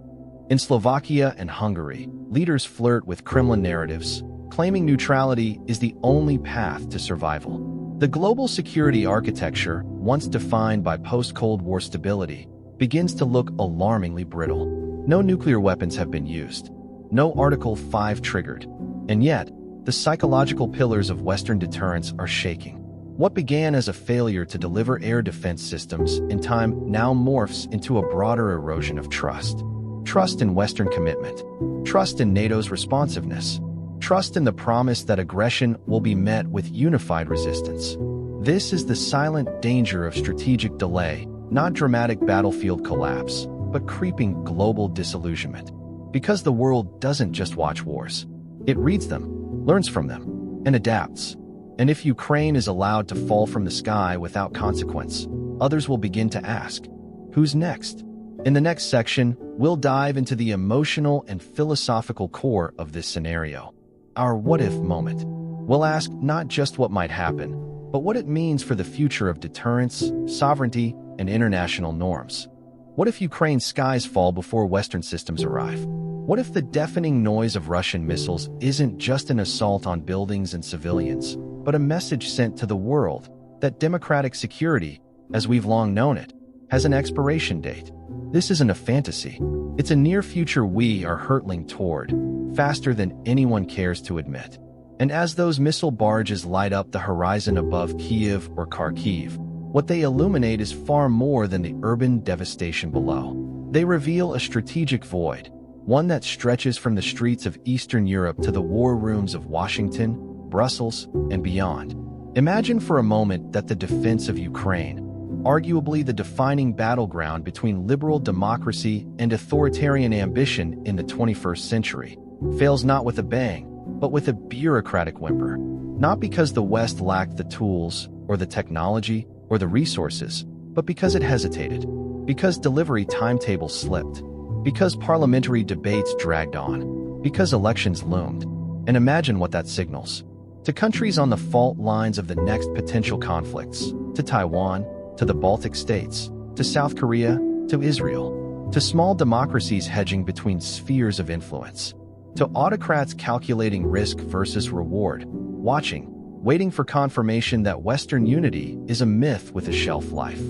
In Slovakia and Hungary, leaders flirt with Kremlin narratives, claiming neutrality is the only path to survival. The global security architecture, once defined by post-Cold War stability, begins to look alarmingly brittle. No nuclear weapons have been used. No Article 5 triggered. And yet, the psychological pillars of Western deterrence are shaking. What began as a failure to deliver air defense systems in time now morphs into a broader erosion of trust. Trust in Western commitment. Trust in NATO's responsiveness. Trust in the promise that aggression will be met with unified resistance. This is the silent danger of strategic delay, not dramatic battlefield collapse, but creeping global disillusionment. Because the world doesn't just watch wars. It reads them, learns from them, and adapts. And if Ukraine is allowed to fall from the sky without consequence, others will begin to ask, who's next? In the next section, we'll dive into the emotional and philosophical core of this scenario. Our what-if moment. We'll ask not just what might happen, but what it means for the future of deterrence, sovereignty, and international norms. What if Ukraine's skies fall before Western systems arrive? What if the deafening noise of Russian missiles isn't just an assault on buildings and civilians, but a message sent to the world that democratic security, as we've long known it, has an expiration date? This isn't a fantasy. It's a near future we are hurtling toward, faster than anyone cares to admit. And as those missile barrages light up the horizon above Kyiv or Kharkiv, what they illuminate is far more than the urban devastation below. They reveal a strategic void, one that stretches from the streets of Eastern Europe to the war rooms of Washington, Brussels, and beyond. Imagine for a moment that the defense of Ukraine, arguably the defining battleground between liberal democracy and authoritarian ambition in the 21st century, fails not with a bang, but with a bureaucratic whimper. Not because the West lacked the tools, or the technology, or the resources, but because it hesitated. Because delivery timetables slipped. Because parliamentary debates dragged on. Because elections loomed. And imagine what that signals. To countries on the fault lines of the next potential conflicts. To Taiwan, to the Baltic states, to South Korea, to Israel. To small democracies hedging between spheres of influence. To autocrats calculating risk versus reward, watching, waiting for confirmation that Western unity is a myth with a shelf life.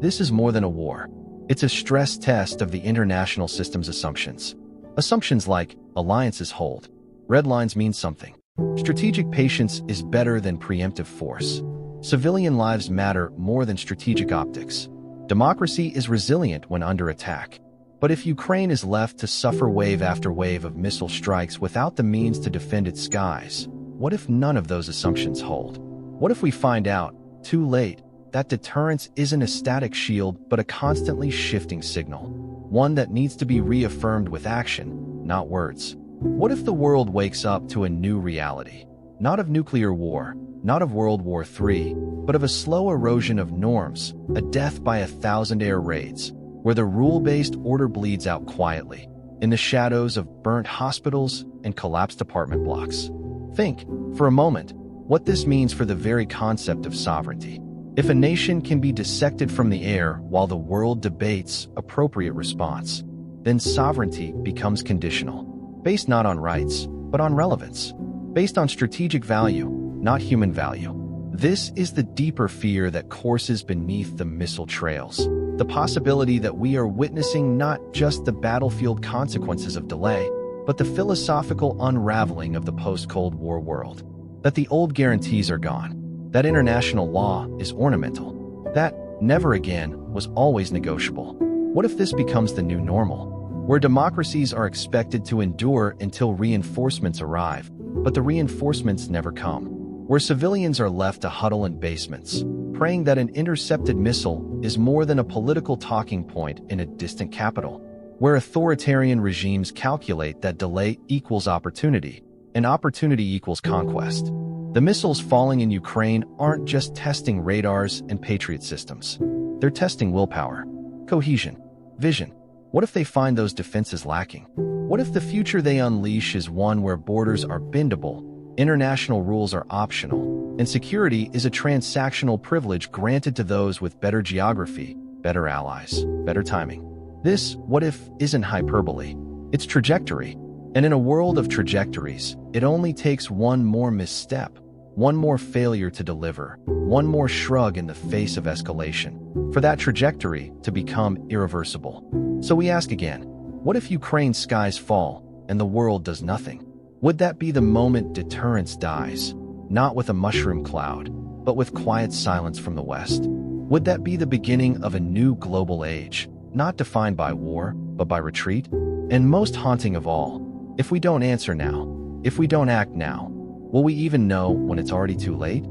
This is more than a war. It's a stress test of the international system's assumptions. Assumptions like alliances hold. Red lines mean something. Strategic patience is better than preemptive force. Civilian lives matter more than strategic optics. Democracy is resilient when under attack. But if Ukraine is left to suffer wave after wave of missile strikes without the means to defend its skies, what if none of those assumptions hold? What if we find out, too late, that deterrence isn't a static shield but a constantly shifting signal? One that needs to be reaffirmed with action, not words. What if the world wakes up to a new reality? Not of nuclear war, not of World War III, but of a slow erosion of norms, a death by 1,000 air raids, where the rule-based order bleeds out quietly, in the shadows of burnt hospitals and collapsed apartment blocks. Think, for a moment, what this means for the very concept of sovereignty. If a nation can be dissected from the air while the world debates appropriate response, then sovereignty becomes conditional, based not on rights, but on relevance, based on strategic value, not human value. This is the deeper fear that courses beneath the missile trails. The possibility that we are witnessing not just the battlefield consequences of delay, but the philosophical unraveling of the post-Cold War world. That the old guarantees are gone. That international law is ornamental. That never again was always negotiable. What if this becomes the new normal? Where democracies are expected to endure until reinforcements arrive, but the reinforcements never come. Where civilians are left to huddle in basements, praying that an intercepted missile is more than a political talking point in a distant capital. Where authoritarian regimes calculate that delay equals opportunity, and opportunity equals conquest. The missiles falling in Ukraine aren't just testing radars and Patriot systems. They're testing willpower, cohesion, vision. What if they find those defenses lacking? What if the future they unleash is one where borders are bendable, international rules are optional, and security is a transactional privilege granted to those with better geography, better allies, better timing? This what if isn't hyperbole. It's trajectory. And in a world of trajectories, it only takes one more misstep, one more failure to deliver, one more shrug in the face of escalation, for that trajectory to become irreversible. So we ask again, what if Ukraine's skies fall and the world does nothing? Would that be the moment deterrence dies, not with a mushroom cloud, but with quiet silence from the West? Would that be the beginning of a new global age, not defined by war, but by retreat? And most haunting of all, if we don't answer now, if we don't act now, will we even know when it's already too late?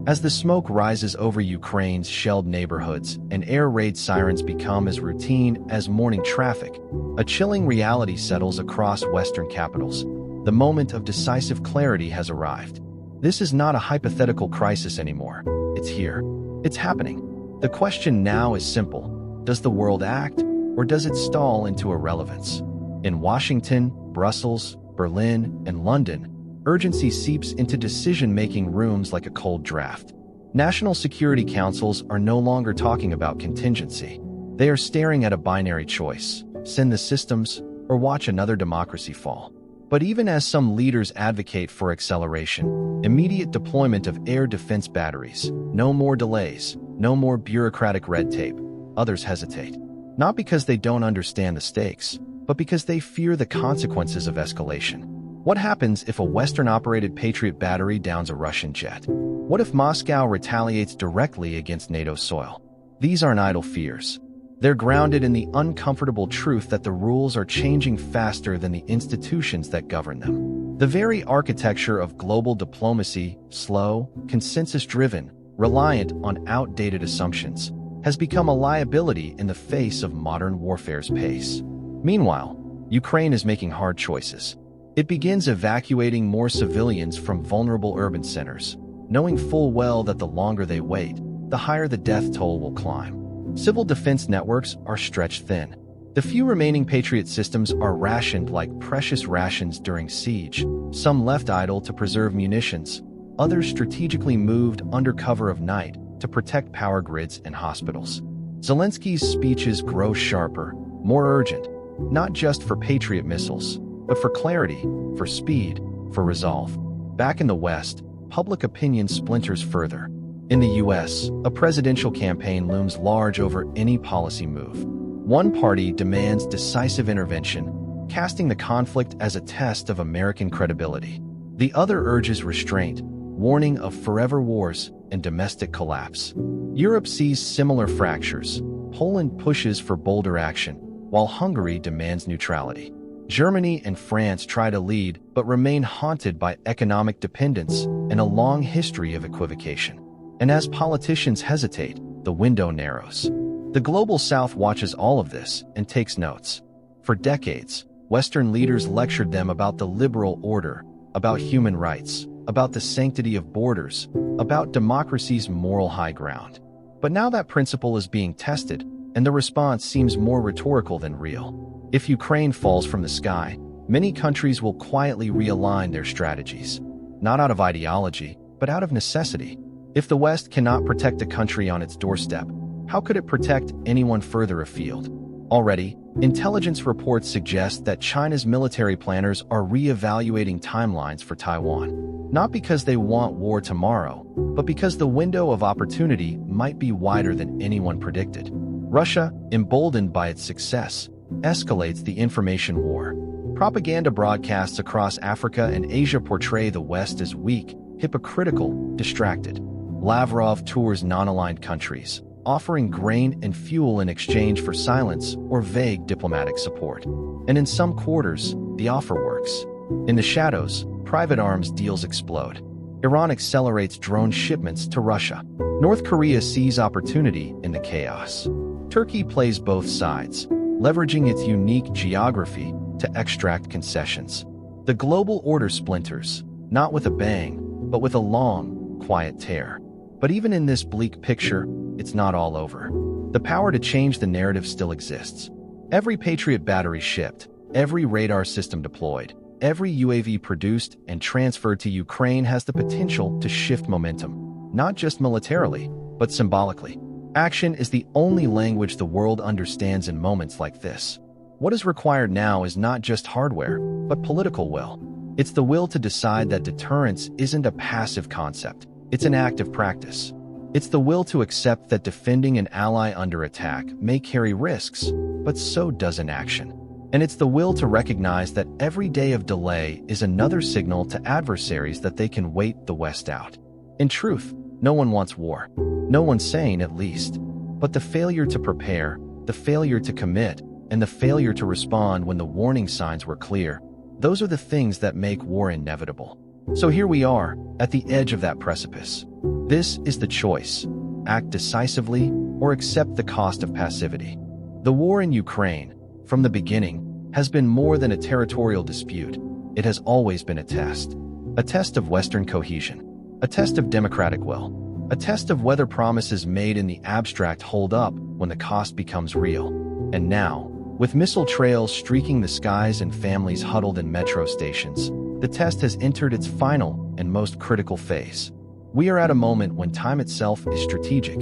As the smoke rises over Ukraine's shelled neighborhoods and air raid sirens become as routine as morning traffic, a chilling reality settles across Western capitals. The moment of decisive clarity has arrived. This is not a hypothetical crisis anymore. It's here. It's happening. The question now is simple. Does the world act, or does it stall into irrelevance? In Washington, Brussels, Berlin, and London, urgency seeps into decision-making rooms like a cold draft. National security councils are no longer talking about contingency. They are staring at a binary choice: send the systems, or watch another democracy fall. But even as some leaders advocate for acceleration, immediate deployment of air defense batteries, no more delays, no more bureaucratic red tape, others hesitate. Not because they don't understand the stakes, but because they fear the consequences of escalation. What happens if a Western-operated Patriot battery downs a Russian jet? What if Moscow retaliates directly against NATO soil? These aren't idle fears. They're grounded in the uncomfortable truth that the rules are changing faster than the institutions that govern them. The very architecture of global diplomacy, slow, consensus-driven, reliant on outdated assumptions, has become a liability in the face of modern warfare's pace. Meanwhile, Ukraine is making hard choices. It begins evacuating more civilians from vulnerable urban centers, knowing full well that the longer they wait, the higher the death toll will climb. Civil defense networks are stretched thin. The few remaining Patriot systems are rationed like precious rations during siege, some left idle to preserve munitions, others strategically moved under cover of night to protect power grids and hospitals. Zelensky's speeches grow sharper, more urgent, not just for Patriot missiles, but for clarity, for speed, for resolve. Back in the West, public opinion splinters further. In the US, a presidential campaign looms large over any policy move. One party demands decisive intervention, casting the conflict as a test of American credibility. The other urges restraint, warning of forever wars and domestic collapse. Europe sees similar fractures. Poland pushes for bolder action, while Hungary demands neutrality. Germany and France try to lead but remain haunted by economic dependence and a long history of equivocation. And as politicians hesitate, the window narrows. The global South watches all of this and takes notes. For decades, Western leaders lectured them about the liberal order, about human rights, about the sanctity of borders, about democracy's moral high ground. But now that principle is being tested, and the response seems more rhetorical than real. If Ukraine falls from the sky, many countries will quietly realign their strategies, not out of ideology, but out of necessity. If the West cannot protect a country on its doorstep, how could it protect anyone further afield? Already, intelligence reports suggest that China's military planners are re-evaluating timelines for Taiwan, not because they want war tomorrow, but because the window of opportunity might be wider than anyone predicted. Russia, emboldened by its success, escalates the information war. Propaganda broadcasts across Africa and Asia portray the West as weak, hypocritical, distracted. Lavrov tours non-aligned countries, offering grain and fuel in exchange for silence or vague diplomatic support. And in some quarters, the offer works. In the shadows, private arms deals explode. Iran accelerates drone shipments to Russia. North Korea sees opportunity in the chaos. Turkey plays both sides, leveraging its unique geography to extract concessions. The global order splinters, not with a bang, but with a long, quiet tear. But even in this bleak picture, it's not all over. The power to change the narrative still exists. Every Patriot battery shipped, every radar system deployed, every UAV produced and transferred to Ukraine has the potential to shift momentum, not just militarily, but symbolically. Action is the only language the world understands in moments like this. What is required now is not just hardware, but political will. It's the will to decide that deterrence isn't a passive concept. It's an active practice. It's the will to accept that defending an ally under attack may carry risks, but so does inaction. And it's the will to recognize that every day of delay is another signal to adversaries that they can wait the West out. In truth, no one wants war. No one's sane, at least. But the failure to prepare, the failure to commit, and the failure to respond when the warning signs were clear, those are the things that make war inevitable. So here we are, at the edge of that precipice. This is the choice: act decisively or accept the cost of passivity. The war in Ukraine, from the beginning, has been more than a territorial dispute. It has always been a test of Western cohesion, a test of democratic will, a test of whether promises made in the abstract hold up when the cost becomes real. And now, with missile trails streaking the skies and families huddled in metro stations, the test has entered its final and most critical phase. We are at a moment when time itself is strategic.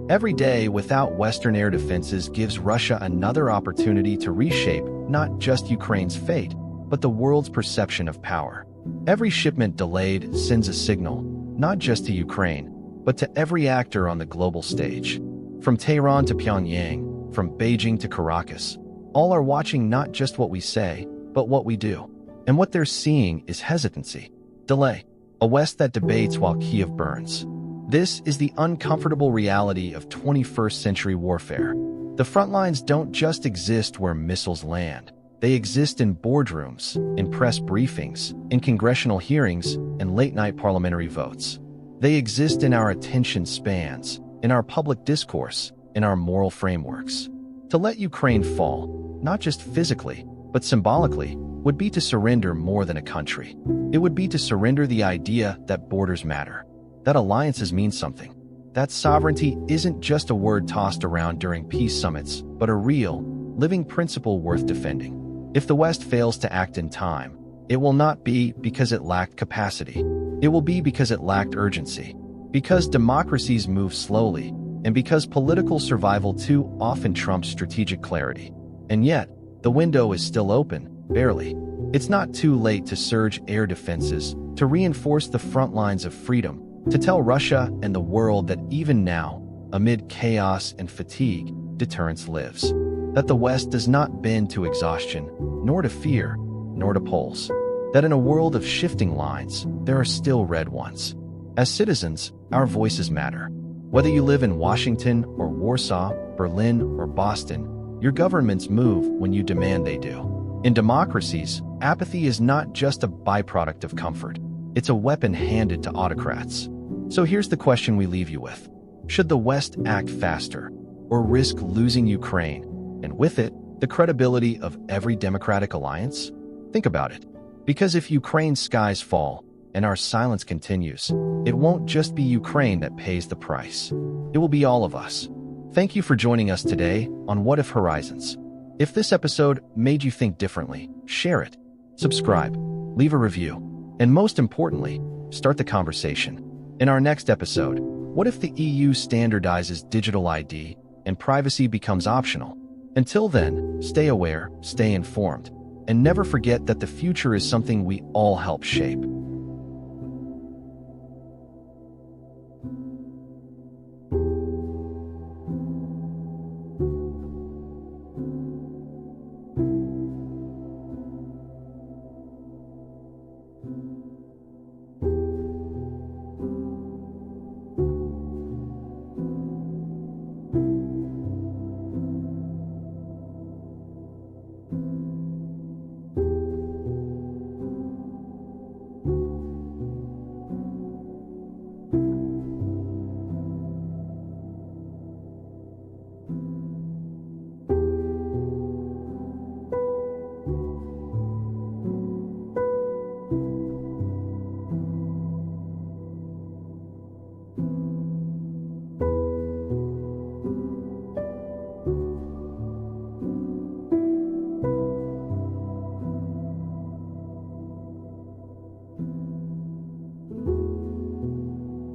Every day without Western air defenses gives Russia another opportunity to reshape not just Ukraine's fate, but the world's perception of power. Every shipment delayed sends a signal, not just to Ukraine, but to every actor on the global stage. From Tehran to Pyongyang, from Beijing to Caracas, all are watching not just what we say, but what we do. And what they're seeing is hesitancy, delay, a West that debates while Kyiv burns. This is the uncomfortable reality of 21st century warfare. The front lines don't just exist where missiles land. They exist in boardrooms, in press briefings, in congressional hearings, and late-night parliamentary votes. They exist in our attention spans, in our public discourse, in our moral frameworks. To let Ukraine fall, not just physically, but symbolically, would be to surrender more than a country. It would be to surrender the idea that borders matter, that alliances mean something, that sovereignty isn't just a word tossed around during peace summits, but a real, living principle worth defending. If the West fails to act in time, it will not be because it lacked capacity. It will be because it lacked urgency, because democracies move slowly, and because political survival too often trumps strategic clarity. And yet, the window is still open, barely. It's not too late to surge air defenses, to reinforce the front lines of freedom, to tell Russia and the world that even now, amid chaos and fatigue, deterrence lives. That the West does not bend to exhaustion, nor to fear, nor to polls. That in a world of shifting lines, there are still red ones. As citizens, our voices matter. Whether you live in Washington or Warsaw, Berlin or Boston, your governments move when you demand they do. In democracies, apathy is not just a byproduct of comfort. It's a weapon handed to autocrats. So here's the question we leave you with. Should the West act faster, or risk losing Ukraine, and with it, the credibility of every democratic alliance? Think about it. Because if Ukraine's skies fall, and our silence continues, it won't just be Ukraine that pays the price. It will be all of us. Thank you for joining us today on What If Horizons. If this episode made you think differently, share it, subscribe, leave a review, and most importantly, start the conversation. In our next episode, what if the EU standardizes digital ID and privacy becomes optional? Until then, stay aware, stay informed, and never forget that the future is something we all help shape.